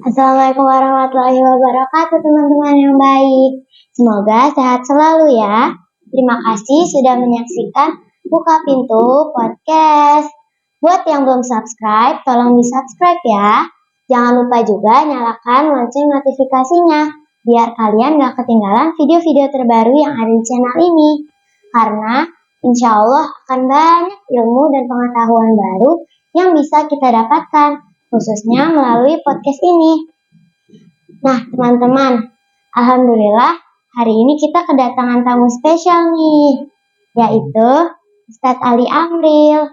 Assalamualaikum warahmatullahi wabarakatuh teman-teman yang baik. Semoga sehat selalu ya. Terima kasih sudah menyaksikan Buka Pintu Podcast. Buat yang belum subscribe, tolong di subscribe ya. Jangan lupa juga nyalakan lonceng notifikasinya, biar kalian gak ketinggalan video-video terbaru yang ada di channel ini. Karena insya Allah akan banyak ilmu dan pengetahuan baru yang bisa kita dapatkan, khususnya melalui podcast ini. Nah, teman-teman, alhamdulillah hari ini kita kedatangan tamu spesial nih, yaitu Ustadz Ali Amril.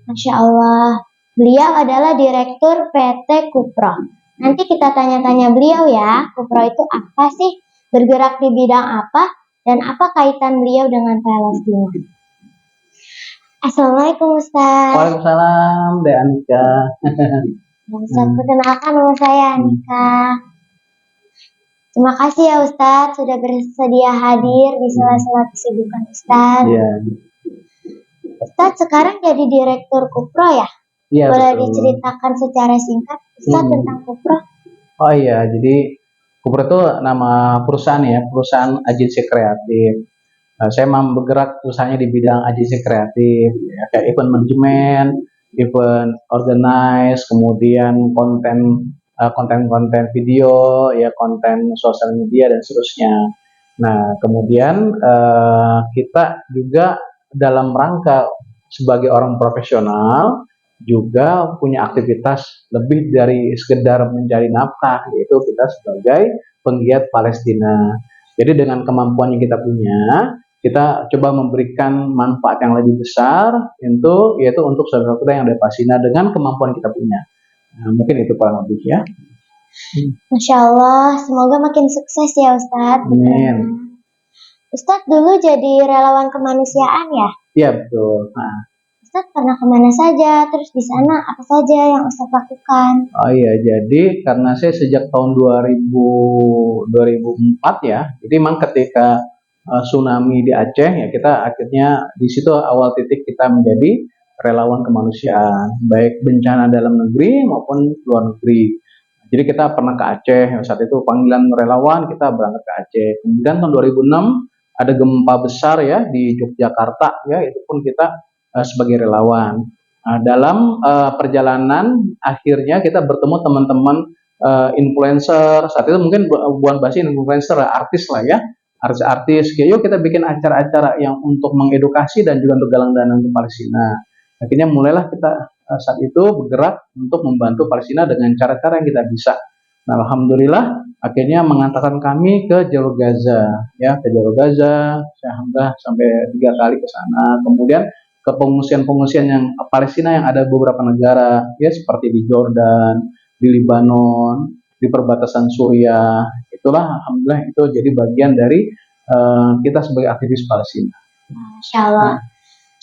Masya Allah, beliau adalah Direktur PT Kupro. Nanti kita tanya-tanya beliau ya, Kupro itu apa sih, bergerak di bidang apa, dan apa kaitan beliau dengan Palestina. Assalamualaikum Ustadz. Waalaikumsalam, Dek Anika. Ustadz, perkenalkan nama saya Anika. Terima kasih ya Ustadz sudah bersedia hadir di sela-sela kesibukan Ustadz. Iya. Ustadz sekarang jadi Direktur Kupro ya? Iya. Boleh Betul. diceritakan secara singkat Ustadz tentang Kupro? Oh iya, jadi Kupro itu nama perusahaan ya, perusahaan agensi kreatif. Saya memang bergerak usahanya di bidang agensi kreatif, ya, kayak event manajemen, event organize, kemudian konten video, ya konten sosial media dan seterusnya. Nah, kemudian kita juga dalam rangka sebagai orang profesional juga punya aktivitas lebih dari sekedar mencari nafkah, yaitu kita sebagai penggiat Palestina. Jadi dengan kemampuan yang kita punya, kita coba memberikan manfaat yang lebih besar yaitu untuk saudara kita yang ada di Palestina dengan kemampuan kita punya. Nah, mungkin itu kurang lebih ya. Masya Allah, semoga makin sukses ya Ustadz. Amin. Ustadz dulu jadi relawan kemanusiaan ya? Iya betul. Nah, Ustadz pernah kemana saja, terus di sana apa saja yang Ustadz lakukan? Oh iya, jadi karena saya sejak tahun 2004 ya, jadi memang ketika tsunami di Aceh ya, kita akhirnya di situ awal titik kita menjadi relawan kemanusiaan, baik bencana dalam negeri maupun luar negeri. Jadi kita pernah ke Aceh, saat itu panggilan relawan kita berangkat ke Aceh. Kemudian tahun 2006 ada gempa besar ya di Yogyakarta ya, itu pun kita sebagai relawan. Nah, dalam perjalanan akhirnya kita bertemu teman-teman influencer. Saat itu mungkin bukan bahasa influencer, artis lah ya, artis-artis. Yuk kita bikin acara-acara yang untuk mengedukasi dan juga untuk galang dana untuk Palestina. Akhirnya mulailah kita saat itu bergerak untuk membantu Palestina dengan cara-cara yang kita bisa. Nah, alhamdulillah akhirnya mengantarkan kami ke jalur Gaza, ya ke jalur Gaza. Saya alhamdulillah sampai 3 kali ke sana. Kemudian ke pengungsian-pengungsian yang Palestina yang ada beberapa negara, ya seperti di Jordan, di Libanon, di perbatasan Suriah. Itulah alhamdulillah itu jadi bagian dari kita sebagai aktivis Palestina. Masya Allah.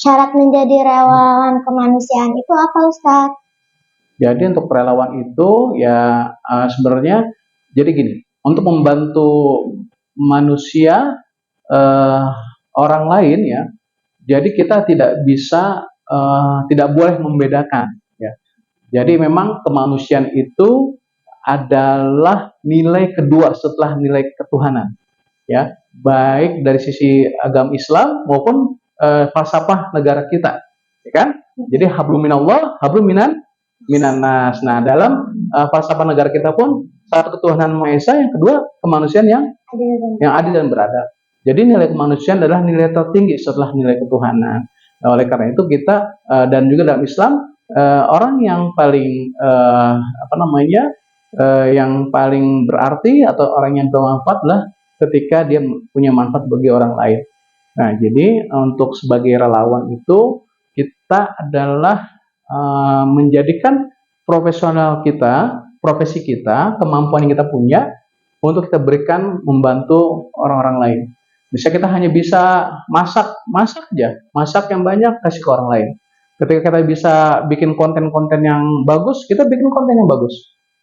Syarat menjadi relawan kemanusiaan itu apa Ustadz? Jadi untuk relawan itu ya sebenarnya jadi gini, untuk membantu manusia orang lain ya, jadi kita tidak bisa tidak boleh membedakan ya. Jadi memang kemanusiaan itu adalah nilai kedua setelah nilai ketuhanan ya, baik dari sisi agama Islam maupun falsafah negara kita, ya kan? Jadi hablum minallah, hablum minannas. Nah, dalam falsafah negara kita pun satu ketuhanan Maha Esa, yang kedua kemanusiaan yang adil dan beradab. Jadi nilai kemanusiaan adalah nilai tertinggi setelah nilai ketuhanan. Nah, oleh karena itu kita dan juga dalam Islam orang yang paling yang paling berarti atau orang yang bermanfaat adalah ketika dia punya manfaat bagi orang lain. Nah, jadi untuk sebagai relawan itu kita adalah menjadikan profesional kita, profesi kita, kemampuan yang kita punya untuk kita berikan membantu orang-orang lain. Bisa kita hanya bisa masak aja, masak yang banyak kasih ke orang lain. Ketika kita bisa bikin konten-konten yang bagus, kita bikin konten yang bagus,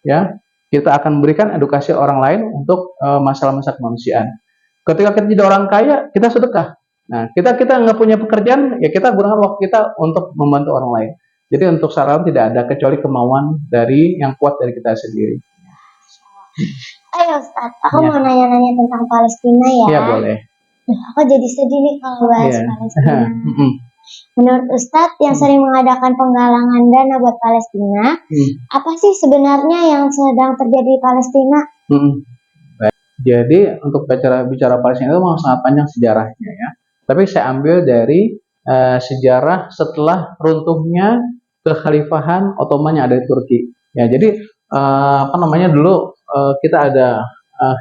ya. Kita akan berikan edukasi orang lain untuk masalah-masalah kemanusiaan. Ketika kita jadi orang kaya, kita sedekah. Nah, kita nggak punya pekerjaan, ya kita gunakan waktu kita untuk membantu orang lain. Jadi untuk saran tidak ada kecuali kemauan dari yang kuat dari kita sendiri. Ayo Ustaz, aku Ya. mau nanya-nanya tentang Palestina ya. Iya boleh. Duh, aku jadi sedih nih kalau bahas Iya. Palestina. Mm-mm. Menurut Ustadz yang sering mengadakan penggalangan dana buat Palestina, apa sih sebenarnya yang sedang terjadi di Palestina? Baik. Jadi untuk bicara Palestina itu memang sangat panjang sejarahnya ya. Tapi saya ambil dari sejarah setelah runtuhnya kekhalifahan Ottoman yang ada di Turki. Ya, jadi dulu kita ada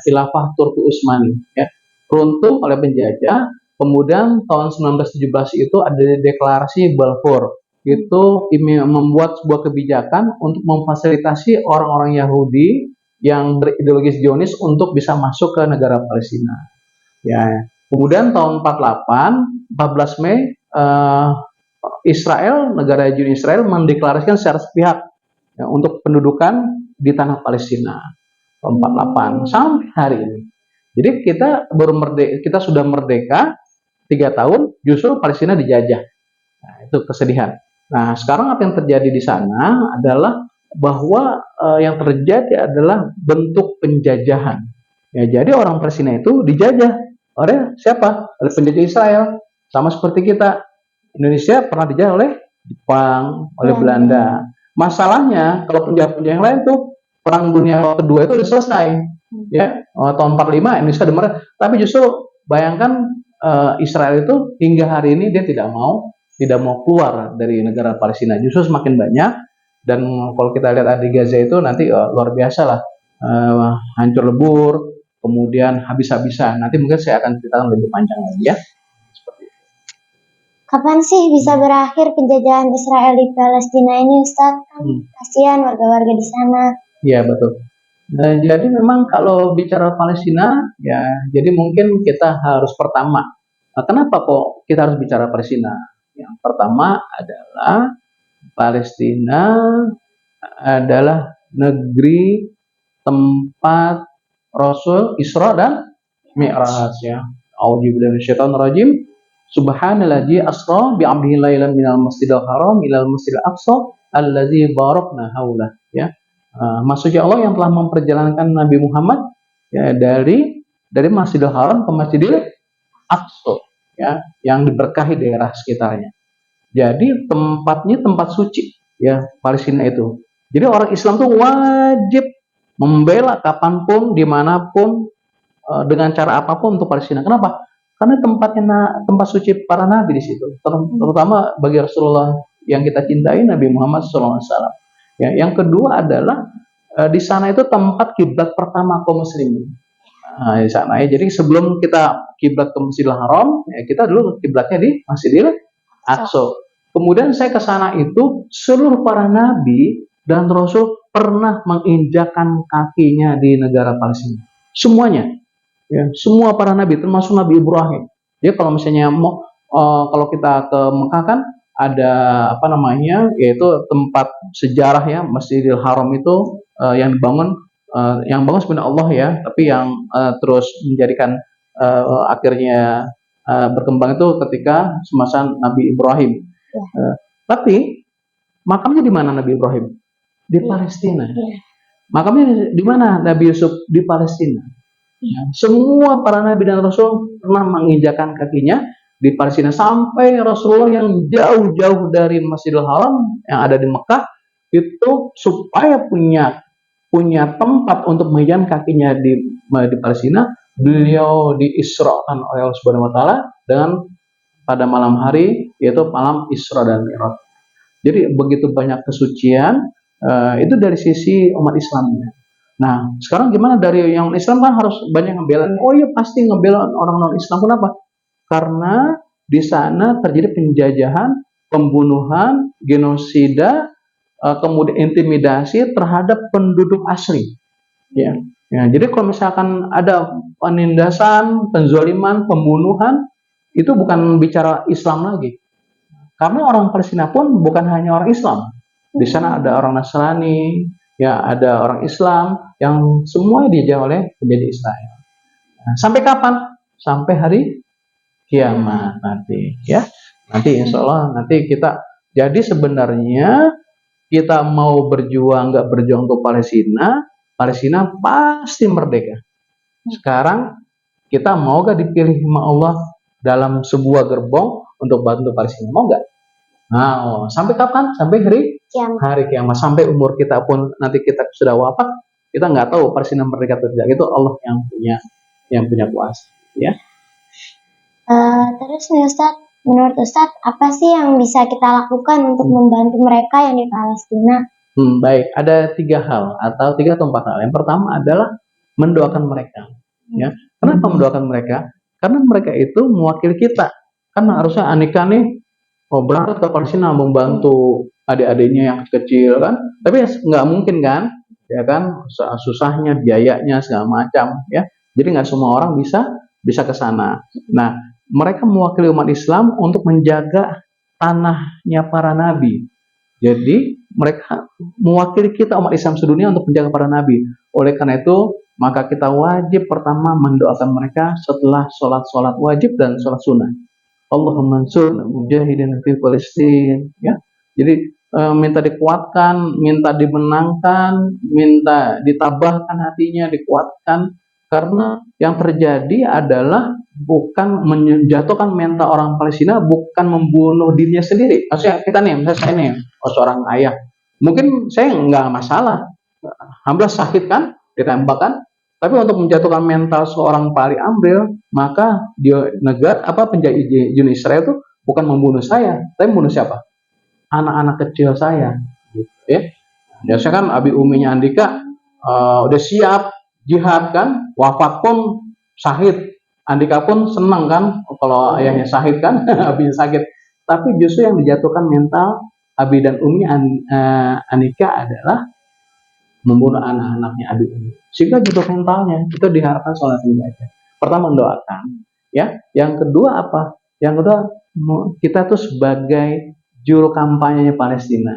khilafah Turki Utsmani ya. Runtuh oleh penjajah. Kemudian tahun 1917 itu ada deklarasi Balfour. Itu membuat sebuah kebijakan untuk memfasilitasi orang-orang Yahudi yang berideologis Zionis untuk bisa masuk ke negara Palestina. Ya, kemudian tahun 48, 14 Mei, Israel, negara Zionis Israel mendeklarasikan secara sepihak ya, untuk pendudukan di tanah Palestina. Tahun 48 sampai hari ini. Jadi kita sudah merdeka 3 tahun, justru Palestina dijajah. Nah, itu kesedihan. Nah, sekarang apa yang terjadi di sana adalah bahwa yang terjadi adalah bentuk penjajahan. Ya, jadi orang Palestina itu dijajah oleh siapa? Oleh penjajah Israel. Sama seperti kita. Indonesia pernah dijajah oleh Jepang, oleh Belanda. Masalahnya kalau penjajah-penjajah yang lain tuh Perang Dunia Kedua itu sudah selesai. Ya, tahun 45 Indonesia demar. Tapi justru bayangkan Israel itu hingga hari ini dia tidak mau keluar dari negara Palestina. Justru semakin banyak, dan kalau kita lihat di Gaza itu nanti luar biasa lah, hancur lebur, kemudian habis-habisan. Nanti mungkin saya akan ceritakan lebih panjang lagi ya. Kapan sih bisa berakhir penjajahan Israel di Palestina ini, Ustaz? Kasihan warga-warga di sana. Iya betul. Nah, jadi memang kalau bicara Palestina, ya, jadi mungkin kita harus pertama, kenapa kok kita harus bicara Palestina? Yang pertama adalah Palestina adalah negeri tempat Rasul Isra dan Mi'raj ya. A'udzubillahi minasyaitonirrajim. Subhanalladzi asra bi 'abdihi lailan minal masjidil haram ilal masjidil aqsa allazi barakna haulah ya. Maksudnya Allah yang telah memperjalankan Nabi Muhammad ya, dari Masjidil Haram ke Masjidil Aqsa ya, yang diberkahi daerah sekitarnya. Jadi tempatnya tempat suci ya Palestina itu. Jadi orang Islam tuh wajib membela kapanpun, dimanapun, dengan cara apapun untuk Palestina. Kenapa? Karena tempat suci para nabi di situ. Terutama bagi Rasulullah yang kita cintai, Nabi Muhammad SAW. Ya, yang kedua adalah di sana itu tempat kiblat pertama kaum muslimin. Nah, di sana ya. Jadi sebelum kita kiblat ke Masjidil Haram, ya kita dulu kiblatnya di Masjidil Aqsa. Kemudian saya ke sana itu seluruh para nabi dan rasul pernah menginjakan kakinya di negara Palestina. Semuanya. Ya, semua para nabi termasuk Nabi Ibrahim. Jadi kalau misalnya kalau kita ke Mekah kan ada yaitu tempat sejarah ya, Masjidil Haram itu yang dibangun sebenarnya Allah ya, tapi yang terus menjadikan akhirnya berkembang itu ketika semasa Nabi Ibrahim. Tapi makamnya di mana Nabi Ibrahim? Di Palestina. Makamnya di mana Nabi Yusuf? Di Palestina. Semua para nabi dan rasul pernah menginjakan kakinya di Palestina, sampai Rasulullah yang jauh-jauh dari Masjidil Haram yang ada di Mekah itu supaya punya tempat untuk menginjakan kakinya di Palestina, beliau diisrakan oleh Allah Subhanahu wa taala dengan pada malam hari, yaitu malam Isra dan Mi'raj. Jadi begitu banyak kesucian itu dari sisi umat Islamnya. Nah, sekarang gimana dari yang Islam kan harus banyak ngebela. Oh iya pasti ngebela orang non Islam. Kenapa? Karena di sana terjadi penjajahan, pembunuhan, genosida, kemudian intimidasi terhadap penduduk asli. Ya. Jadi kalau misalkan ada penindasan, penzaliman, pembunuhan, itu bukan bicara Islam lagi. Karena orang Palestina pun bukan hanya orang Islam. Di sana ada orang Nasrani, ya ada orang Islam yang semuanya dijajah oleh penjajah Israel. Nah, sampai kapan? Sampai hari kiamat nanti, ya. Nanti insya Allah nanti kita. Jadi sebenarnya kita mau berjuang nggak berjuang untuk Palestina, Palestina pasti merdeka. Sekarang kita mau gak dipilih sama Allah dalam sebuah gerbong untuk bantu Palestina? Mau gak? Nah, sampai kapan? Sampai hari kiamat. Sampai umur kita pun nanti kita sudah wafat, kita nggak tahu Palestina merdeka atau tidak. Itu Allah yang punya kuasa. Ya. Terus nih Ustadz, menurut Ustadz, apa sih yang bisa kita lakukan untuk membantu mereka yang di Palestina? Baik, ada 3 hal atau 3 atau 4 hal. Yang pertama adalah mendoakan mereka. Ya, kenapa mendoakan mereka? Karena mereka itu mewakili kita. Kan harusnya Anika nih berangkat ke Palestina membantu adik-adiknya yang kecil kan, tapi nggak mungkin kan, ya kan, susahnya, biayanya segala macam, ya. Jadi nggak semua orang bisa ke sana. Nah, mereka mewakili umat Islam untuk menjaga tanahnya para nabi. Jadi mereka mewakili kita umat Islam sedunia untuk menjaga para nabi. Oleh karena itu, maka kita wajib pertama mendoakan mereka setelah sholat wajib dan sholat sunnah. Allahumma ansur mujahidin fi Palestina, ya. Jadi minta dikuatkan, minta dimenangkan, minta ditabahkan hatinya, dikuatkan, karena yang terjadi adalah bukan menjatuhkan mental orang Palestina, bukan membunuh dirinya sendiri. Maksudnya kita nih, misalnya saya nih, seorang ayah, mungkin saya nggak masalah, alhamdulillah sakit kan, ditembak kan, tapi untuk menjatuhkan mental seorang Pali Amril, maka dia penjajah Israel itu bukan membunuh saya, tapi membunuh siapa? Anak-anak kecil saya, gitu ya. Biasanya kan abi uminya Andika udah siap jihad kan, wafat pun syahid. Andika pun senang kan kalau ayahnya syahid kan, abinya sakit. Tapi justru yang dijatuhkan mental abi dan umi Andika adalah membunuh anak-anaknya abi umi. Sehingga juga mentalnya itu diharapkan sholat aja. Pertama mendoakan, ya. Yang kedua apa? Yang kedua kita tuh sebagai juru kampanye Palestina.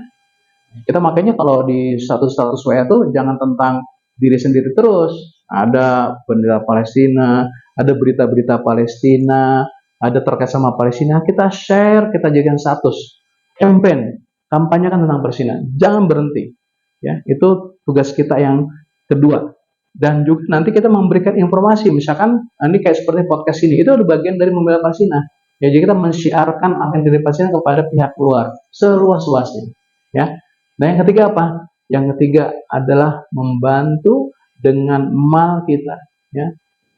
Kita makanya kalau di status-status WA tuh jangan tentang diri sendiri terus. Ada bendera Palestina, ada berita-berita Palestina, ada terkait sama Palestina. Kita share, kita jadikan status. Campaign, kampanye kan tentang Palestina. Jangan berhenti. Ya, itu tugas kita yang kedua. Dan juga nanti kita memberikan informasi, misalkan ini kayak seperti podcast ini, itu ada bagian dari membela Palestina. Ya, jadi kita mensiarkan apa yang dari Palestina kepada pihak luar seluas-luasnya. Ya. Nah, yang ketiga apa? Yang ketiga adalah membantu dengan mal kita, ya.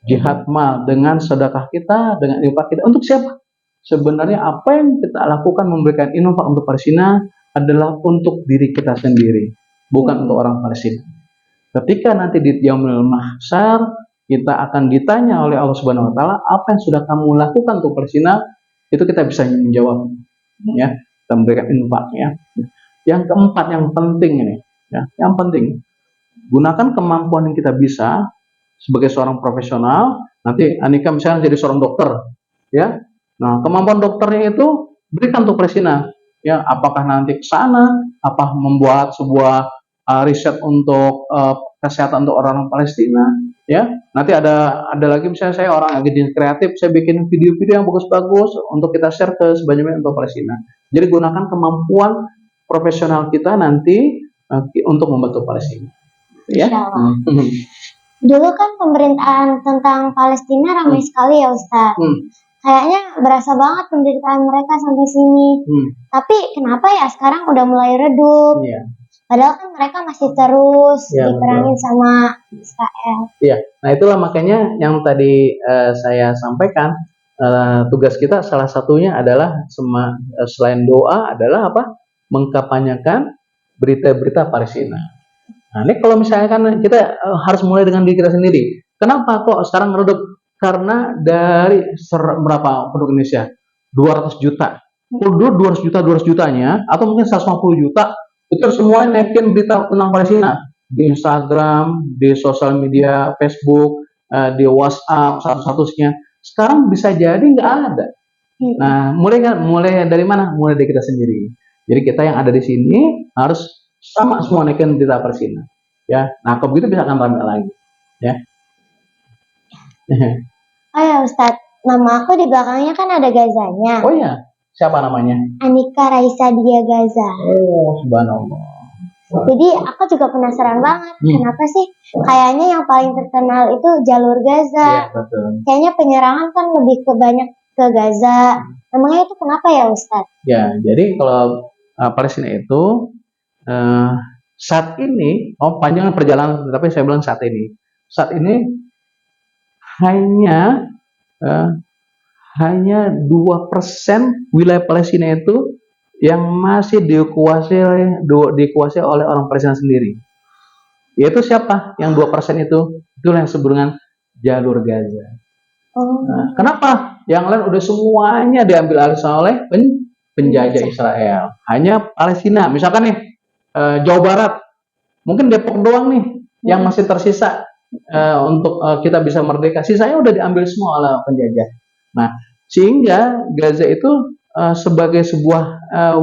Jihad mal, dengan sedekah kita, dengan infak kita. Untuk siapa? Sebenarnya apa yang kita lakukan memberikan infak untuk Palestina adalah untuk diri kita sendiri, bukan untuk orang Palestina. Ketika nanti di Yaumul Mahsyar kita akan ditanya oleh Allah Subhanahu wa taala, apa yang sudah kamu lakukan untuk Palestina? Itu kita bisa menjawab, ya. Kita memberikan infak, ya. Yang keempat yang penting ini, ya, yang penting gunakan kemampuan yang kita bisa sebagai seorang profesional. Nanti Anika misalnya jadi seorang dokter, ya. Nah, kemampuan dokternya itu berikan untuk Palestina, ya. Apakah nanti ke sana, apa membuat sebuah riset untuk kesehatan untuk orang Palestina, ya. Nanti ada lagi misalnya saya orang yang kreatif, saya bikin video-video yang bagus-bagus untuk kita share ke sebanyak-banyak untuk Palestina. Jadi gunakan kemampuan profesional kita nanti untuk membantu Palestina, ya. Dulu kan pemberitaan tentang Palestina ramai sekali ya Ustaz. Kayaknya berasa banget penderitaan mereka sampai sini. Tapi kenapa ya sekarang udah mulai redup? Padahal kan mereka masih terus diperangin sama Israel. Iya, nah itulah makanya yang tadi saya sampaikan, tugas kita salah satunya adalah selain doa adalah apa? Mengkampanyekan berita-berita Palestina. Nah, ini kalau misalnya kan kita harus mulai dengan diri kita sendiri. Kenapa kok sekarang redup? Karena dari berapa penduduk Indonesia? 200 juta. Dulu 200 jutanya, atau mungkin 150 juta, itu semua naikin berita tentang Palestina. Di Instagram, di sosial media, Facebook, di WhatsApp, satu-satunya. Sekarang bisa jadi nggak ada. Nah, mulai dari mana? Mulai dari kita sendiri. Jadi kita yang ada di sini harus sama semua naikin berita Palestina, ya. Nah, kalau begitu bisa akan ramai lagi, ya. Oh ya Ustadz, nama aku di belakangnya kan ada Gazanya. Oh ya, siapa namanya? Anika Raisa Dia Gaza. Oh, subhanallah. Jadi aku juga penasaran banget, kenapa sih kayaknya yang paling terkenal itu jalur Gaza. Iya, betul. Kayaknya penyerangan kan lebih banyak ke Gaza. Emangnya itu kenapa ya Ustadz? Ya, jadi kalau Palestina itu saat ini, panjang perjalanan, tapi saya bilang saat ini eh, hanya 2% wilayah Palestina itu yang masih dikuasai oleh orang Palestina sendiri. Yaitu siapa? Yang 2% itu? Itulah yang disebut dengan jalur Gaza. Nah, kenapa? Yang lain udah semuanya diambil alih oleh penjajah Israel. Hanya Palestina, misalkan nih Jawa Barat, mungkin Depok doang nih yang masih tersisa untuk kita bisa merdeka. Sisanya udah diambil semua oleh penjajah. Nah, sehingga Gaza itu sebagai sebuah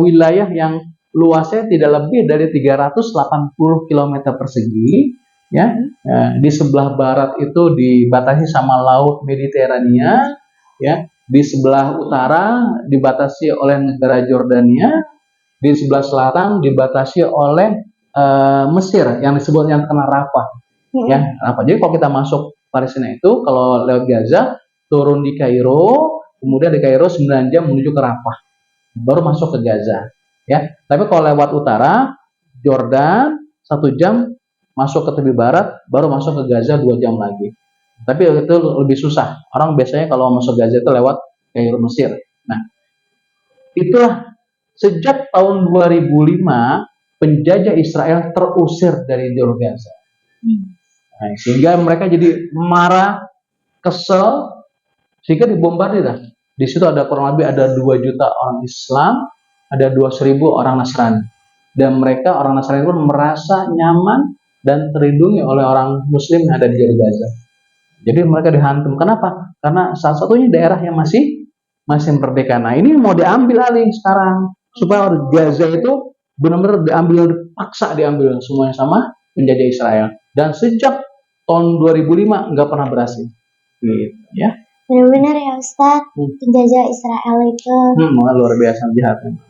wilayah yang luasnya tidak lebih dari 380 km persegi, ya. Di sebelah barat itu dibatasi sama Laut Mediterania, ya. Di sebelah utara dibatasi oleh negara Jordania, di sebelah selatan dibatasi oleh Mesir yang disebut yang terkenal Rafah, ya. Rafah. Jadi kalau kita masuk Palestina itu kalau lewat Gaza turun di Kairo, kemudian di Kairo 9 jam menuju ke Rafah, baru masuk ke Gaza, ya. Tapi kalau lewat utara Jordan 1 jam masuk ke tepi barat, baru masuk ke Gaza 2 jam lagi. Tapi itu lebih susah. Orang biasanya kalau masuk Gaza itu lewat Kairo Mesir. Nah, itulah sejak tahun 2005 penjajah Israel terusir dari jalur Gaza. Nah, sehingga mereka jadi marah, kesel, sehingga dibombardir. Di situ ada kurang lebih ada 2 juta orang Islam, ada 2.000 orang Nasrani. Dan mereka orang Nasrani pun merasa nyaman dan terlindungi oleh orang Muslim yang ada di jalur Gaza. Jadi mereka dihantam. Kenapa? Karena salah satunya daerah yang masih merdeka. Nah, ini mau diambil alih sekarang supaya Gaza itu benar-benar diambil semuanya sama penjajah Israel. Dan sejak tahun 2005 nggak pernah berhasil. Gitu, ya. Benar-benar ya Ustadz, penjajah Israel itu. Luar biasa jahatnya.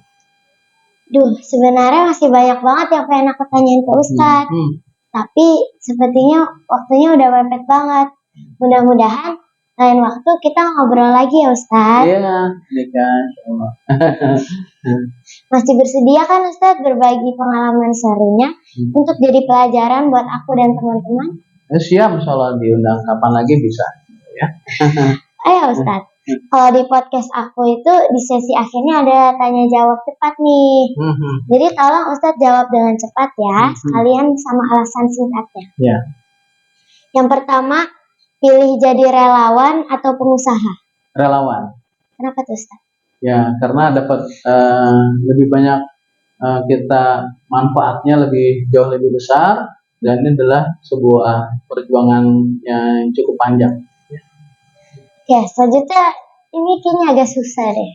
Duh, sebenarnya masih banyak banget yang pengen aku tanyain ke Ustadz. Tapi sepertinya waktunya udah mepet banget. Mudah-mudahan lain waktu kita ngobrol lagi ya Ustadz. Iya, kan. Masih bersedia kan Ustadz berbagi pengalaman serunya untuk jadi pelajaran buat aku dan teman-teman? Siap, insya diundang kapan lagi bisa. Ya. Ayo Ustadz, kalau di podcast aku itu di sesi akhirnya ada tanya jawab cepat nih. Jadi tolong Ustadz jawab dengan cepat ya, sekalian sama alasan singkatnya. Ya. Yang pertama, pilih jadi relawan atau pengusaha? Relawan. Kenapa tuh Ustadz? Ya, karena dapat lebih banyak kita manfaatnya jauh lebih besar, dan ini adalah sebuah perjuangan yang cukup panjang. Oke, selanjutnya ini kayaknya agak susah deh.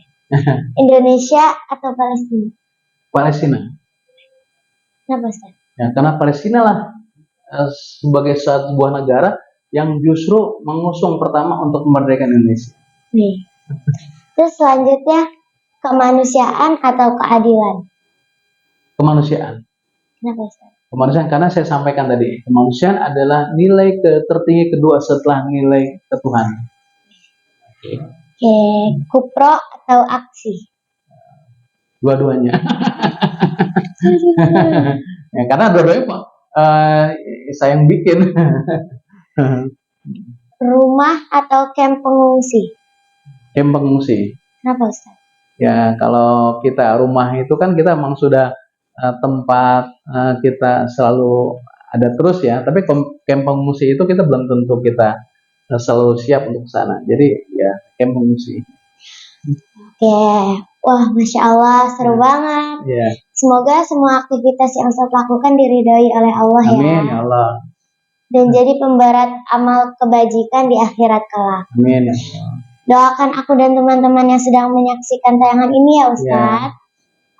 Indonesia atau Palestina? Palestina. Kenapa Ustaz? Ya, karena Palestina lah sebagai sebuah negara yang justru mengusung pertama untuk kemerdekaan Indonesia. Nih. Terus selanjutnya kemanusiaan atau keadilan? Kemanusiaan. Kenapa Ustaz? Kemanusiaan karena saya sampaikan tadi, kemanusiaan adalah nilai tertinggi kedua setelah nilai ketuhanan. Oke, kupro atau aksi? Dua-duanya. Ya, karena dua-duanya saya yang bikin. Rumah atau camp pengungsi? Camp pengungsi. Kenapa Ustaz? Ya, kalau kita rumah itu kan kita memang sudah tempat kita selalu ada terus ya, tapi camp pengungsi itu kita belum tentu kita selalu siap untuk sana. Jadi ya camp pengungsi. Oke, wah Masya Allah seru banget. Yeah. Semoga semua aktivitas yang Ustaz lakukan diridhoi oleh Allah. Amin, ya Allah. Dan jadi pemberat amal kebajikan di akhirat kelak. Amin, ya Allah. Doakan aku dan teman-teman yang sedang menyaksikan tayangan ini ya Ustaz,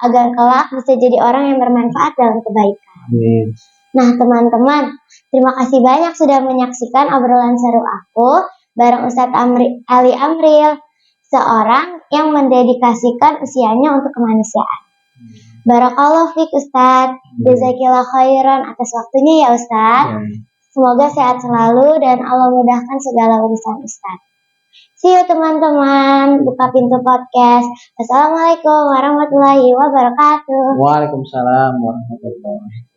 agar kelak bisa jadi orang yang bermanfaat dalam kebaikan. Amin. Nah teman-teman, terima kasih banyak sudah menyaksikan obrolan seru aku bareng Ustadz Ali Amril, seorang yang mendedikasikan usianya untuk kemanusiaan. Barakallah fiik Ustadz. Jazakillah khairan atas waktunya ya Ustadz. Semoga sehat selalu dan Allah mudahkan segala urusan Ustadz. See you teman-teman, Buka Pintu Podcast. Assalamualaikum warahmatullahi wabarakatuh. Waalaikumsalam warahmatullahi wabarakatuh.